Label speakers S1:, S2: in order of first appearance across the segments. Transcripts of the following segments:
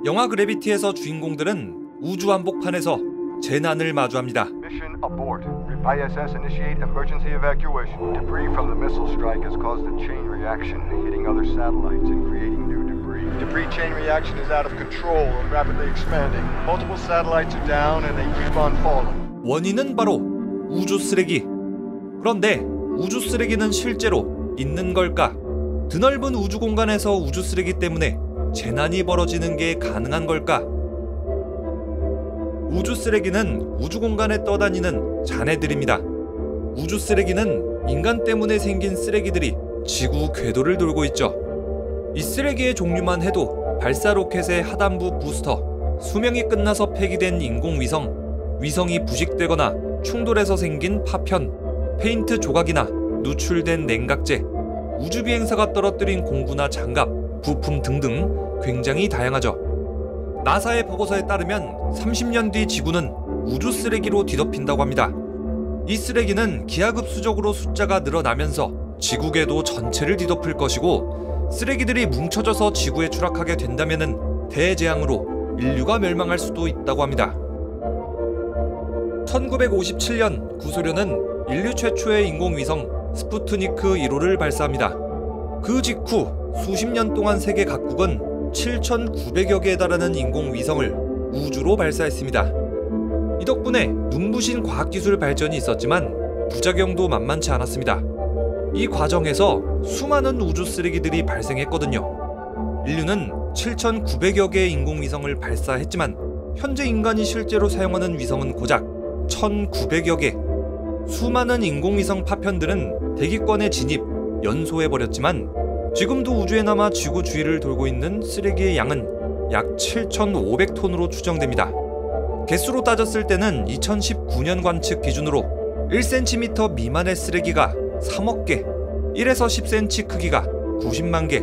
S1: 영화 그래비티에서 주인공들은 우주 한복판에서 재난을 마주합니다.
S2: Mission abort. ISS initiate emergency evacuation. Debris from the missile strike has caused a chain reaction, hitting other satellites and creating new debris. Debris chain reaction is out of control and rapidly expanding. Multiple satellites are down and they keep on falling.
S1: 원인은 바로 우주 쓰레기. 그런데 우주 쓰레기는 실제로 있는 걸까? 드넓은 우주 공간에서 우주 쓰레기 때문에 재난이 벌어지는 게 가능한 걸까? 우주 쓰레기는 우주 공간에 떠다니는 잔해들입니다. 우주 쓰레기는 인간 때문에 생긴 쓰레기들이 지구 궤도를 돌고 있죠. 이 쓰레기의 종류만 해도 발사 로켓의 하단부 부스터, 수명이 끝나서 폐기된 인공위성, 위성이 부식되거나 충돌해서 생긴 파편, 페인트 조각이나 누출된 냉각제, 우주 비행사가 떨어뜨린 공구나 장갑, 부품 등등 굉장히 다양하죠. 나사의 보고서에 따르면 30년 뒤 지구는 우주 쓰레기로 뒤덮인다고 합니다. 이 쓰레기는 기하급수적으로 숫자가 늘어나면서 지구 궤도 전체를 뒤덮을 것이고, 쓰레기들이 뭉쳐져서 지구에 추락하게 된다면 대재앙으로 인류가 멸망할 수도 있다고 합니다. 1957년 구소련은 인류 최초의 인공위성 스푸트니크 1호를 발사합니다. 그 직후 수십 년 동안 세계 각국은 7,900여 개에 달하는 인공위성을 우주로 발사했습니다. 이 덕분에 눈부신 과학기술 발전이 있었지만 부작용도 만만치 않았습니다. 이 과정에서 수많은 우주 쓰레기들이 발생했거든요. 인류는 7,900여 개의 인공위성을 발사했지만 현재 인간이 실제로 사용하는 위성은 고작 1,900여 개. 수많은 인공위성 파편들은 대기권에 진입, 연소해버렸지만 지금도 우주에 남아 지구 주위를 돌고 있는 쓰레기의 양은 약 7,500톤으로 추정됩니다. 개수로 따졌을 때는 2019년 관측 기준으로 1cm 미만의 쓰레기가 3억 개, 1에서 10cm 크기가 90만 개,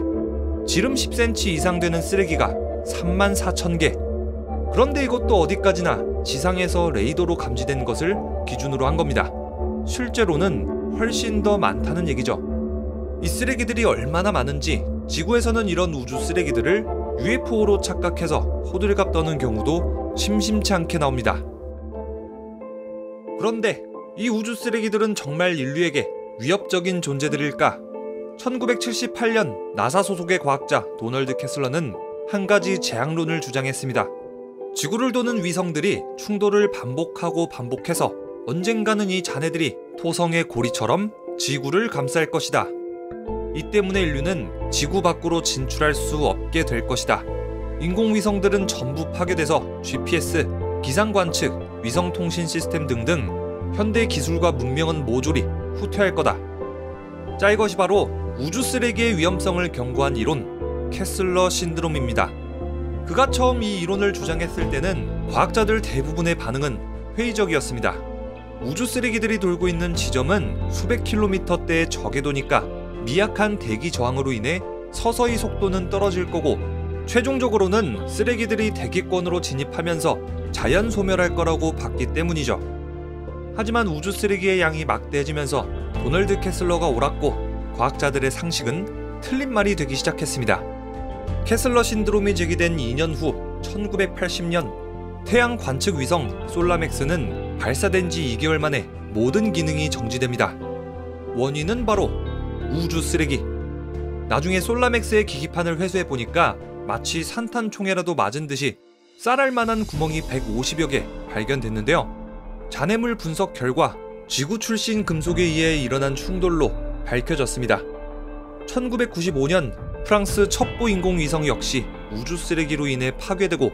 S1: 지름 10cm 이상 되는 쓰레기가 3만 4천 개. 그런데 이것도 어디까지나 지상에서 레이더로 감지된 것을 기준으로 한 겁니다. 실제로는 훨씬 더 많다는 얘기죠. 이 쓰레기들이 얼마나 많은지 지구에서는 이런 우주 쓰레기들을 UFO로 착각해서 호들갑 떠는 경우도 심심치 않게 나옵니다. 그런데 이 우주 쓰레기들은 정말 인류에게 위협적인 존재들일까? 1978년 나사 소속의 과학자 도널드 캐슬러는 한 가지 재앙론을 주장했습니다. 지구를 도는 위성들이 충돌을 반복해서 언젠가는 이 잔해들이 토성의 고리처럼 지구를 감쌀 것이다. 이 때문에 인류는 지구 밖으로 진출할 수 없게 될 것이다. 인공위성들은 전부 파괴돼서 GPS, 기상관측, 위성통신 시스템 등등 현대 기술과 문명은 모조리 후퇴할 거다. 자, 이것이 바로 우주 쓰레기의 위험성을 경고한 이론, 캐슬러 신드롬입니다. 그가 처음 이 이론을 주장했을 때는 과학자들 대부분의 반응은 회의적이었습니다. 우주 쓰레기들이 돌고 있는 지점은 수백 킬로미터대의 저궤도니까 미약한 대기 저항으로 인해 서서히 속도는 떨어질 거고, 최종적으로는 쓰레기들이 대기권으로 진입하면서 자연 소멸할 거라고 봤기 때문이죠. 하지만 우주 쓰레기의 양이 막대해지면서 도널드 캐슬러가 옳았고 과학자들의 상식은 틀린 말이 되기 시작했습니다. 캐슬러 신드롬이 제기된 2년 후 1980년 태양 관측 위성 솔라맥스는 발사된 지 2개월 만에 모든 기능이 정지됩니다. 원인은 바로 우주 쓰레기. 나중에 솔라맥스의 기기판을 회수해보니까 마치 산탄총에라도 맞은 듯이 쌀알 만한 구멍이 150여 개 발견됐는데요. 잔해물 분석 결과 지구 출신 금속에 의해 일어난 충돌로 밝혀졌습니다. 1995년 프랑스 첩보 인공위성 역시 우주 쓰레기로 인해 파괴되고,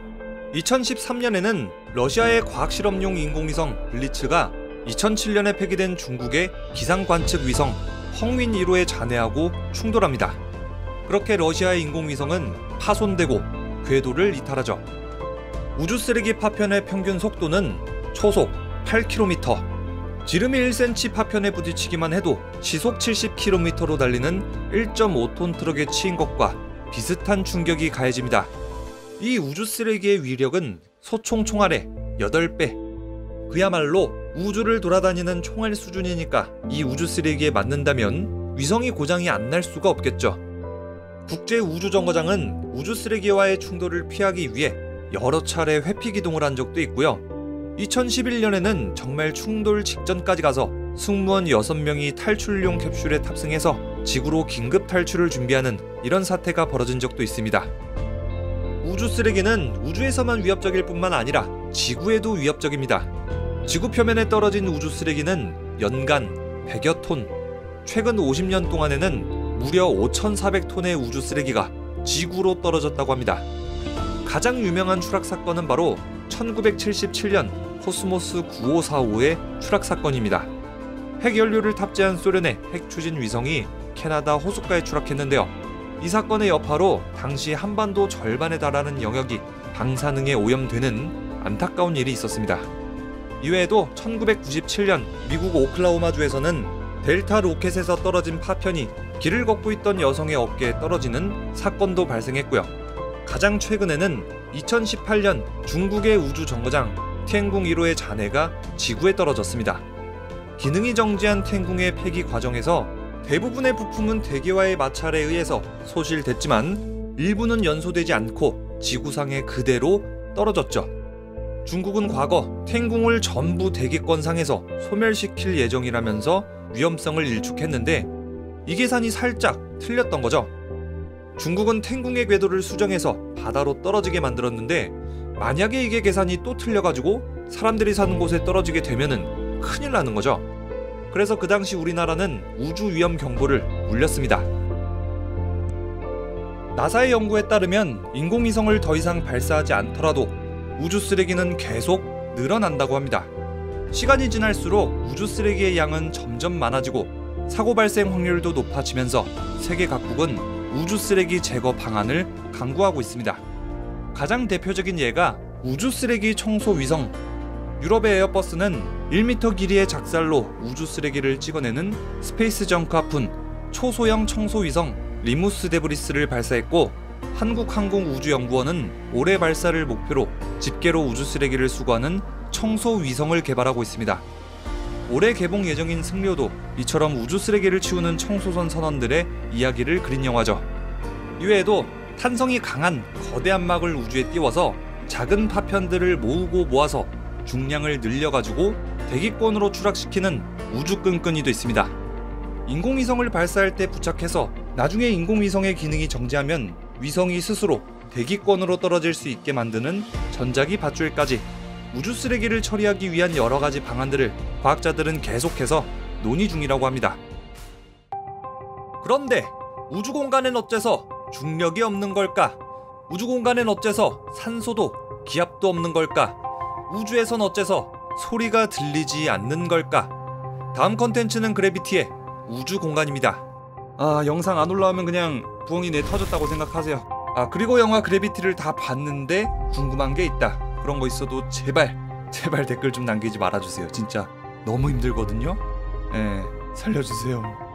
S1: 2013년에는 러시아의 과학실험용 인공위성 블리츠가 2007년에 폐기된 중국의 기상관측 위성 헝윈 1호에 잔해하고 충돌합니다. 그렇게 러시아의 인공위성은 파손되고 궤도를 이탈하죠. 우주 쓰레기 파편의 평균 속도는 초속 8km, 지름이 1cm 파편에 부딪히기만 해도 시속 70km로 달리는 1.5톤 트럭에 치인 것과 비슷한 충격이 가해집니다. 이 우주 쓰레기의 위력은 소총 총알의 8배. 그야말로 우주를 돌아다니는 총알 수준이니까 이 우주 쓰레기에 맞는다면 위성이 고장이 안 날 수가 없겠죠. 국제우주정거장은 우주 쓰레기와의 충돌을 피하기 위해 여러 차례 회피 기동을 한 적도 있고요. 2011년에는 정말 충돌 직전까지 가서 승무원 6명이 탈출용 캡슐에 탑승해서 지구로 긴급 탈출을 준비하는 이런 사태가 벌어진 적도 있습니다. 우주 쓰레기는 우주에서만 위협적일 뿐만 아니라 지구에도 위협적입니다. 지구 표면에 떨어진 우주 쓰레기는 연간 100여 톤, 최근 50년 동안에는 무려 5,400톤의 우주 쓰레기가 지구로 떨어졌다고 합니다. 가장 유명한 추락 사건은 바로 1977년 코스모스 9545의 추락 사건입니다. 핵연료를 탑재한 소련의 핵추진 위성이 캐나다 호숫가에 추락했는데요. 이 사건의 여파로 당시 한반도 절반에 달하는 영역이 방사능에 오염되는 안타까운 일이 있었습니다. 이외에도 1997년 미국 오클라호마주에서는 델타 로켓에서 떨어진 파편이 길을 걷고 있던 여성의 어깨에 떨어지는 사건도 발생했고요. 가장 최근에는 2018년 중국의 우주 정거장 티엔궁 1호의 잔해가 지구에 떨어졌습니다. 기능이 정지한 티엔궁의 폐기 과정에서 대부분의 부품은 대기와의 마찰에 의해서 소실됐지만 일부는 연소되지 않고 지구상에 그대로 떨어졌죠. 중국은 과거 티엔궁을 전부 대기권상에서 소멸시킬 예정이라면서 위험성을 일축했는데 이 계산이 살짝 틀렸던 거죠. 중국은 티엔궁의 궤도를 수정해서 바다로 떨어지게 만들었는데 만약에 이게 계산이 또 틀려가지고 사람들이 사는 곳에 떨어지게 되면은 큰일 나는 거죠. 그래서 그 당시 우리나라는 우주 위험 경보를 울렸습니다. 나사의 연구에 따르면 인공위성을 더 이상 발사하지 않더라도 우주 쓰레기는 계속 늘어난다고 합니다. 시간이 지날수록 우주 쓰레기의 양은 점점 많아지고 사고 발생 확률도 높아지면서 세계 각국은 우주 쓰레기 제거 방안을 강구하고 있습니다. 가장 대표적인 예가 우주 쓰레기 청소 위성. 유럽의 에어버스는 1m 길이의 작살로 우주 쓰레기를 찍어내는 스페이스 정크하푼 초소형 청소 위성 리무스 데브리스를 발사했고, 한국항공우주연구원은 올해 발사를 목표로 집게로 우주 쓰레기를 수거하는 청소 위성을 개발하고 있습니다. 올해 개봉 예정인 승료도 이처럼 우주 쓰레기를 치우는 청소선 선원들의 이야기를 그린 영화죠. 이외에도 탄성이 강한 거대한 막을 우주에 띄워서 작은 파편들을 모으고 모아서 중량을 늘려가지고 대기권으로 추락시키는 우주 끈끈이도 있습니다. 인공위성을 발사할 때 부착해서 나중에 인공위성의 기능이 정지하면 위성이 스스로 대기권으로 떨어질 수 있게 만드는 전자기 밧줄까지 우주 쓰레기를 처리하기 위한 여러 가지 방안들을 과학자들은 계속해서 논의 중이라고 합니다. 그런데 우주 공간엔 어째서 중력이 없는 걸까? 우주 공간엔 어째서 산소도 기압도 없는 걸까? 우주에선 어째서 소리가 들리지 않는 걸까? 다음 컨텐츠는 그래비티의 우주 공간입니다. 영상 안 올라오면 그냥 부엉이 내 터졌다고 생각하세요. 그리고 영화 그래비티를 다 봤는데 궁금한 게 있다. 그런 거 있어도 제발 댓글 좀 남기지 말아주세요. 진짜 너무 힘들거든요. 살려주세요.